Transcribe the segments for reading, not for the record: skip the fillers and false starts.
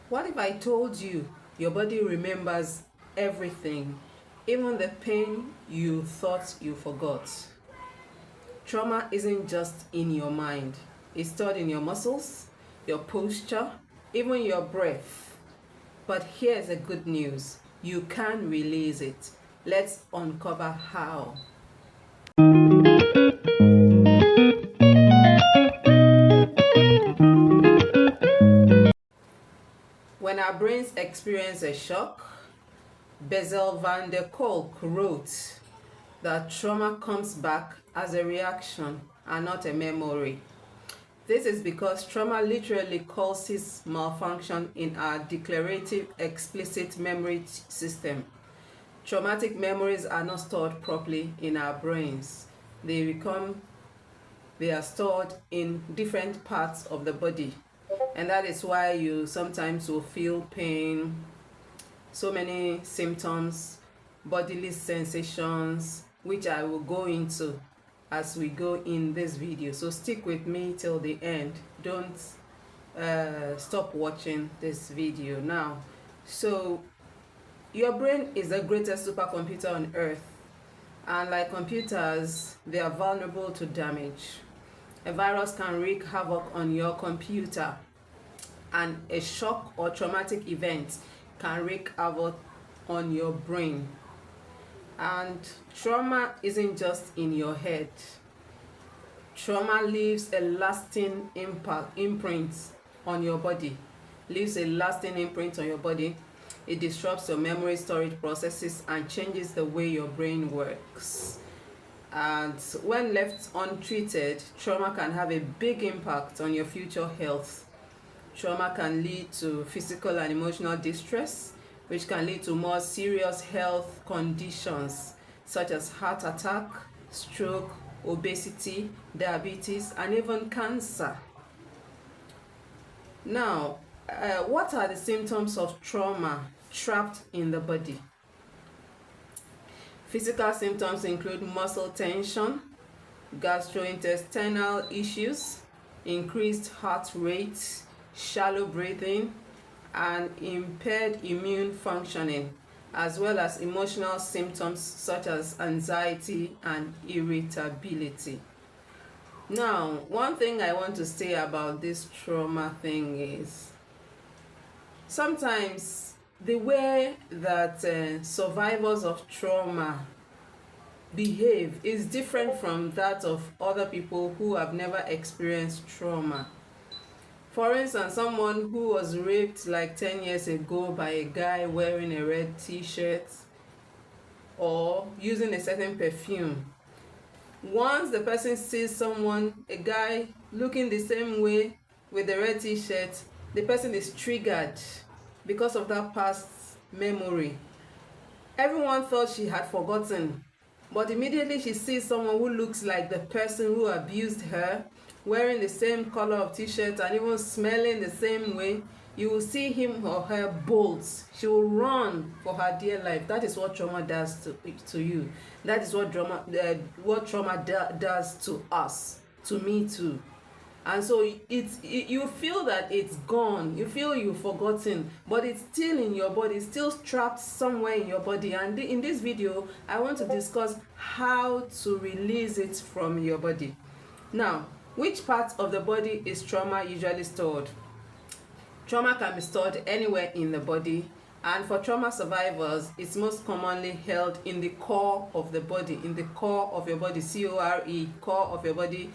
What if I told you your body remembers everything, even the pain you thought you forgot? Trauma isn't just in your mind, it's stored in your muscles, your posture, even your breath. But here's the good news, you can release it. Let's uncover how. When our brains experience a shock, Bessel van der Kolk wrote that trauma comes back as a reaction and not a memory. This is because trauma literally causes malfunction in our declarative explicit memory system. Traumatic memories are not stored properly in our brains. They are stored in different parts of the body. And that is why you sometimes will feel pain, so many symptoms, bodily sensations, which I will go into as we go in this video. So stick with me till the end. Don't stop watching this video now. So your brain is the greatest supercomputer on earth, and like computers, they are vulnerable to damage. A virus can wreak havoc on your computer, and a shock or traumatic event can wreak havoc on your brain. And trauma isn't just in your head. Trauma leaves a lasting imprint on your body. It disrupts your memory storage processes and changes the way your brain works. And when left untreated, trauma can have a big impact on your future health. Trauma can lead to physical and emotional distress, which can lead to more serious health conditions such as heart attack, stroke, obesity, diabetes, and even cancer. Now, what are the symptoms of trauma trapped in the body? Physical symptoms include muscle tension, gastrointestinal issues, increased heart rate, shallow breathing, and impaired immune functioning, as well as emotional symptoms such as anxiety and irritability. Now, one thing I want to say about this trauma thing is sometimes the way that survivors of trauma behave is different from that of other people who have never experienced trauma. For instance, someone who was raped like 10 years ago by a guy wearing a red t-shirt or using a certain perfume. Once the person sees a guy looking the same way with the red t-shirt, the person is triggered because of that past memory. Everyone thought she had forgotten, but immediately she sees someone who looks like the person who abused her, wearing the same color of t-shirt and even smelling the same way, you will see him or her bolt. She will run for her dear life. That is what trauma does to you. That is what trauma does to us, to me too. And so you feel that it's gone, you feel you've forgotten, but it's still in your body, it's still trapped somewhere in your body. And in this video, I want to discuss how to release it from your body. Now, which part of the body is trauma usually stored? Trauma can be stored anywhere in the body, and for trauma survivors, it's most commonly held in the core of the body, in the core of your body, C-O-R-E, core of your body,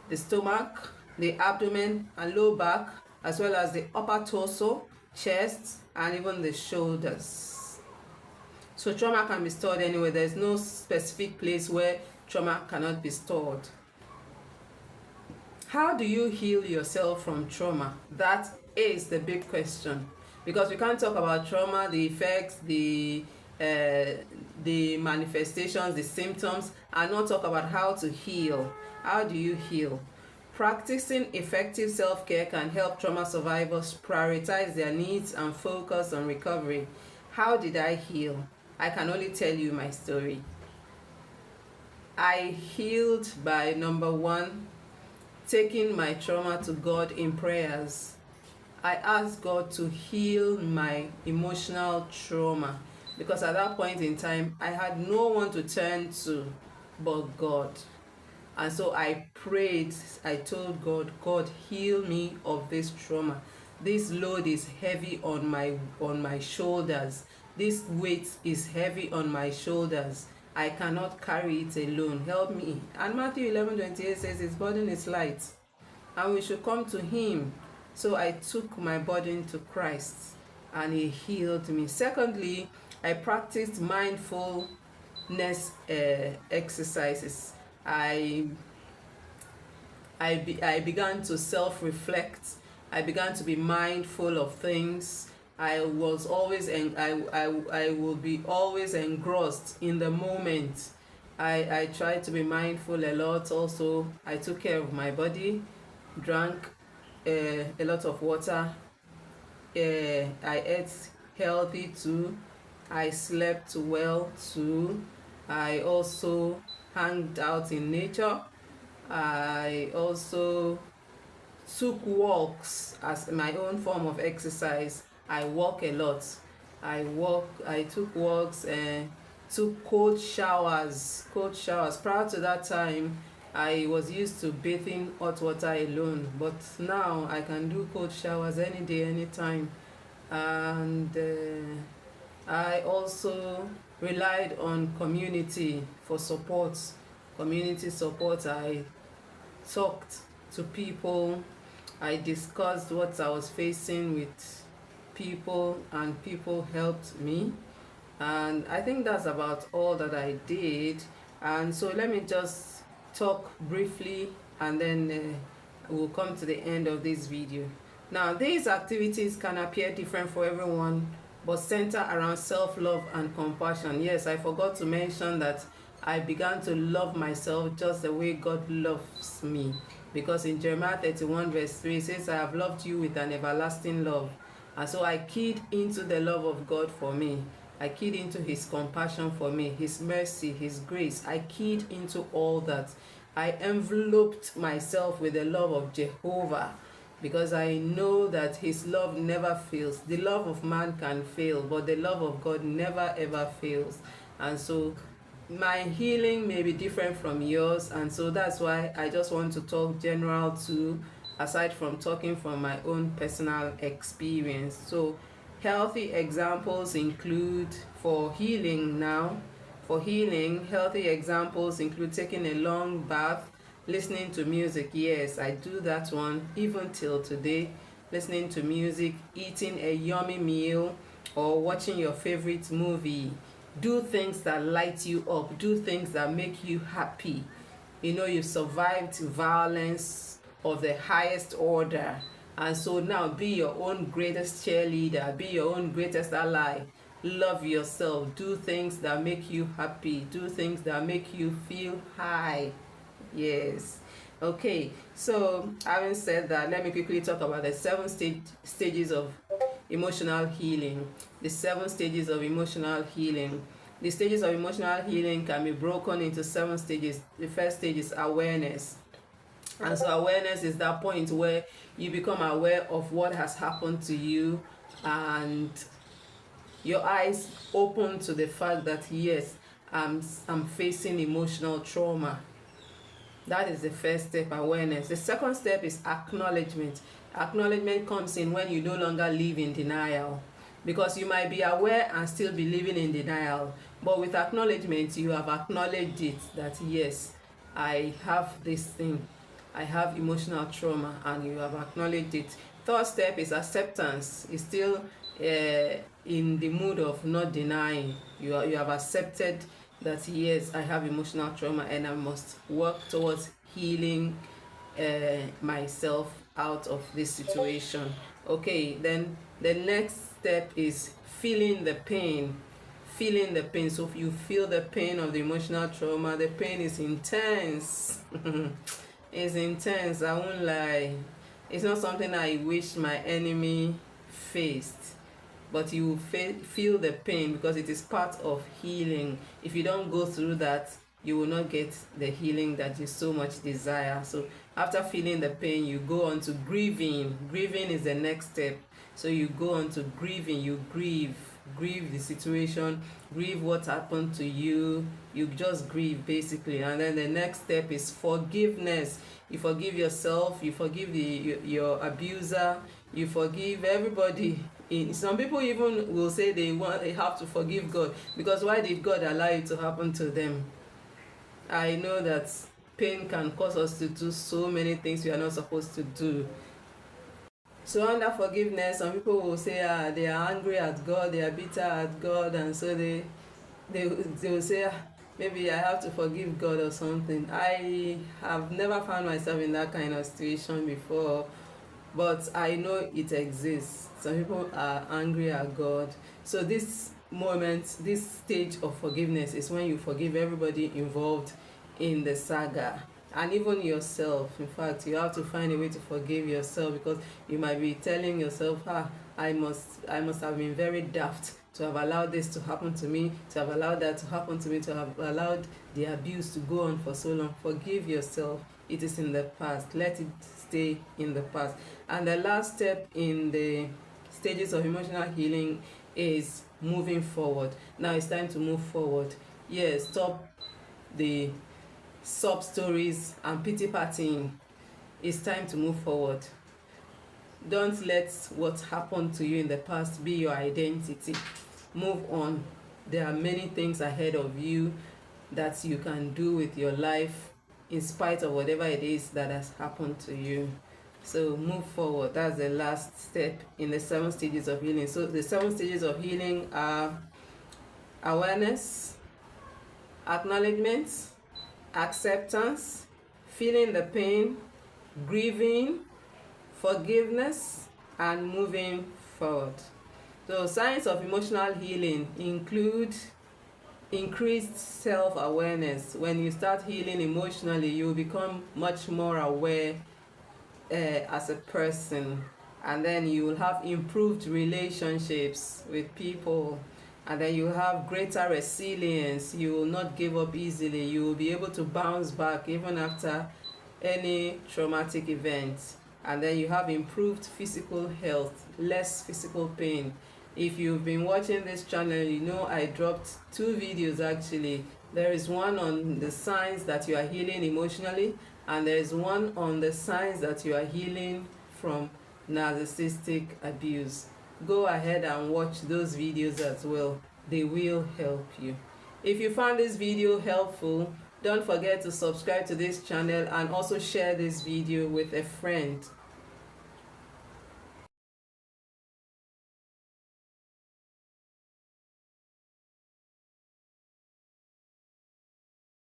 the stomach, the abdomen and low back, as well as the upper torso, chest, and even the shoulders. So trauma can be stored anywhere. There's no specific place where trauma cannot be stored. How do you heal yourself from trauma? That is the big question, because we can't talk about trauma, the effects, the manifestations, the symptoms, and not talk about how to heal. How do you heal? Practicing effective self-care can help trauma survivors prioritize their needs and focus on recovery. How did I heal? I can only tell you my story. I healed by, number one, taking my trauma to God in prayers. I asked God to heal my emotional trauma, because at that point in time I had no one to turn to but God. And so I prayed, I told God, God, heal me of this trauma. This load is heavy on my shoulders. This weight is heavy on my shoulders. I cannot carry it alone. Help me. And Matthew 11:28 says his burden is light and we should come to him. So I took my burden to Christ and he healed me. Secondly, I practiced mindfulness exercises. I began to self-reflect. I began to be mindful of things. I was always I will be always engrossed in the moment. I tried to be mindful a lot. Also, I took care of my body, drank a lot of water. I ate healthy too. I slept well too. I also hanged out in nature. I also took walks as my own form of exercise. I walk a lot. I took walks and took cold showers. Prior to that time, I was used to bathing hot water alone, but now I can do cold showers any day, anytime. And I also relied on community for support. Community support. I talked to people. I discussed what I was facing with people and people helped me. And I think that's about all that I did. And so let me just talk briefly and then we'll come to the end of this video. Now, these activities can appear different for everyone, but center around self-love and compassion. Yes, I forgot to mention that I began to love myself just the way God loves me. Because in Jeremiah 31 verse 3 it says, I have loved you with an everlasting love. And so I keyed into the love of God for me. I keyed into his compassion for me, his mercy, his grace. I keyed into all that. I enveloped myself with the love of Jehovah, because I know that his love never fails. The love of man can fail, but the love of God never ever fails. And so my healing may be different from yours, and so that's why I just want to talk general too, aside from talking from my own personal experience. So healthy examples include, for healing, healthy examples include taking a long bath, listening to music. Yes, I do that one even till today. Listening to music, eating a yummy meal, or watching your favorite movie. Do things that light you up. Do things that make you happy. You know, you survived violence of the highest order. And so now be your own greatest cheerleader. Be your own greatest ally. Love yourself. Do things that make you happy. Do things that make you feel high. Yes. Okay, so having said that, let me quickly talk about the stages of emotional healing. The 7 stages of emotional healing. The stages of emotional healing can be broken into 7 stages. The first stage is awareness. And so awareness is that point where you become aware of what has happened to you and your eyes open to the fact that yes, I'm facing emotional trauma. That is the first step, awareness. The second step is acknowledgement. Acknowledgement comes in when you no longer live in denial, because you might be aware and still be living in denial, but with acknowledgement you have acknowledged it, that yes, I have this thing, I have emotional trauma, and you have acknowledged it. Third step is acceptance. It's still in the mood of not denying. You have accepted that yes, I have emotional trauma and I must work towards healing myself out of this situation. Okay, then the next step is feeling the pain. Feeling the pain. So if you feel the pain of the emotional trauma, the pain is intense. It's intense, I won't lie. It's not something I wish my enemy faced, but you will feel the pain because it is part of healing. If you don't go through that, you will not get the healing that you so much desire. So After feeling the pain, you go on to grieving. Grieving is the next step. So you go on to grieving. You grieve the situation, grieve what happened to you. You just grieve basically. And then the next step is forgiveness. You forgive yourself, you forgive your abuser, you forgive everybody. Some people even will say they have to forgive God, because why did God allow it to happen to them? I know that pain can cause us to do so many things we are not supposed to do. So under forgiveness, some people will say they are angry at God, they are bitter at God, and so they will say maybe I have to forgive God or something. I have never found myself in that kind of situation before, but I know it exists. Some people are angry at God. So this moment, this stage of forgiveness is when you forgive everybody involved in the saga, and even yourself. In fact, you have to find a way to forgive yourself, because you might be telling yourself, I must have been very daft to have allowed this to happen to me, to have allowed that to happen to me, to have allowed the abuse to go on for so long. Forgive yourself. It is in the past. Let it stay in the past. And the last step in the stages of emotional healing is moving forward. Now it's time to move forward. Yes, stop the sub stories and pity partying. It's time to move forward. Don't let what happened to you in the past be your identity. Move on. There are many things ahead of you that you can do with your life in spite of whatever it is that has happened to you. So move forward. That's the last step in the 7 stages of healing. So the 7 stages of healing are awareness, acknowledgement, acceptance, feeling the pain, grieving, forgiveness, and moving forward. So signs of emotional healing include increased self-awareness. When you start healing emotionally, you will become much more aware as a person, and then you will have improved relationships with people, and then you have greater resilience. You will not give up easily. You will be able to bounce back even after any traumatic event. And then you have improved physical health, less physical pain. If you've been watching this channel, you know I dropped 2 videos actually. There is one on the signs that you are healing emotionally, and there is one on the signs that you are healing from narcissistic abuse. Go ahead and watch those videos as well. They will help you. If you found this video helpful, don't forget to subscribe to this channel and also share this video with a friend.